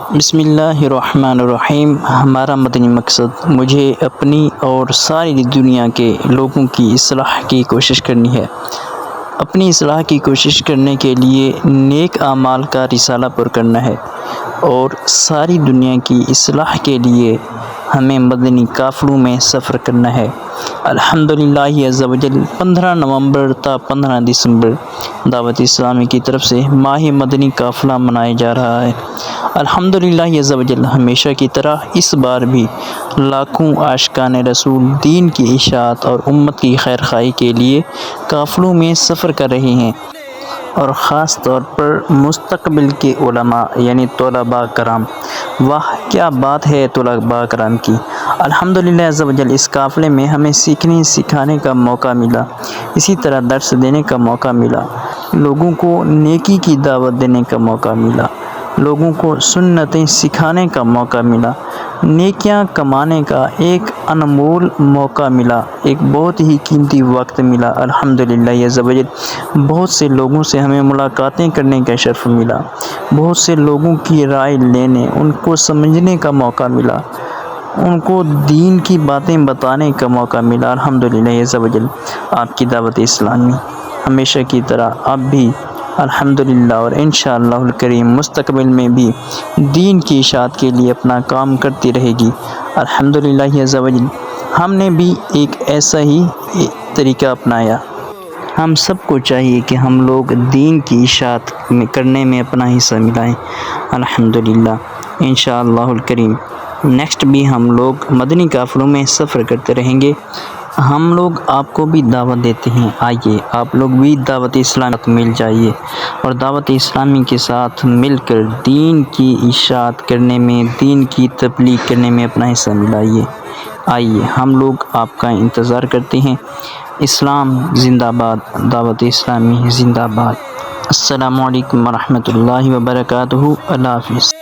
بسم اللہ الرحمن الرحیم۔ ہمارا مدنی مقصد مجھے اپنی اور ساری دنیا کے لوگوں کی اصلاح کی کوشش کرنی ہے۔ اپنی اصلاح کی کوشش کرنے کے لیے نیک اعمال کا رسالہ پر کرنا ہے اور ساری دنیا کی اصلاح کے لیے ہمیں مدنی قافلوں میں سفر کرنا ہے۔ الحمدللہ عز و جل 15 نومبر تا 15 دسمبر دعوت اسلامی کی طرف سے ماہ مدنی قافلہ منایا جا رہا ہے۔ الحمدللہ عز و جل ہمیشہ کی طرح اس بار بھی لاکھوں عاشقان رسول دین کی اشاعت اور امت کی خیرخواہی کے لیے قافلوں میں سفر کر رہے ہیں، اور خاص طور پر مستقبل کے علماء یعنی طلباء کرام۔ واہ کیا بات ہے طلباء کرام کی! الحمدللہ عز و جل اس قافلے میں ہمیں سیکھنے سکھانے کا موقع ملا، اسی طرح درس دینے کا موقع ملا، لوگوں کو نیکی کی دعوت دینے کا موقع ملا، لوگوں کو سنتیں سکھانے کا موقع ملا، نیکیاں کمانے کا ایک انمول موقع ملا، ایک بہت ہی قیمتی وقت ملا۔ الحمدللہ عز و جل بہت سے لوگوں سے ہمیں ملاقاتیں کرنے کا شرف ملا، بہت سے لوگوں کی رائے لینے، ان کو سمجھنے کا موقع ملا، ان کو دین کی باتیں بتانے کا موقع ملا۔ الحمدللہ عز و جل آپ کی دعوت اسلامی ہمیشہ کی طرح اب بھی الحمدللہ اور انشاءاللہ الکریم مستقبل میں بھی دین کی اشاعت کے لیے اپنا کام کرتی رہے گی۔ الحمدللہ عز و جل ہم نے بھی ایک ایسا ہی طریقہ اپنایا۔ ہم سب کو چاہیے کہ ہم لوگ دین کی اشاعت کرنے میں اپنا حصہ ملائیں۔ الحمدللہ انشاءاللہ الکریم نیکسٹ بھی ہم لوگ مدنی قافلوں میں سفر کرتے رہیں گے۔ ہم لوگ آپ کو بھی دعوت دیتے ہیں، آئیے آپ لوگ بھی دعوت اسلامی مل جائیے اور دعوت اسلامی کے ساتھ مل کر دین کی اشاعت کرنے میں، دین کی تبلیغ کرنے میں اپنا حصہ ملائیے۔ آئیے ہم لوگ آپ کا انتظار کرتے ہیں۔ اسلام زندہ باد، دعوت اسلامی زندہ باد۔ السلام علیکم ورحمۃ اللہ وبرکاتہ۔ اللہ حافظ۔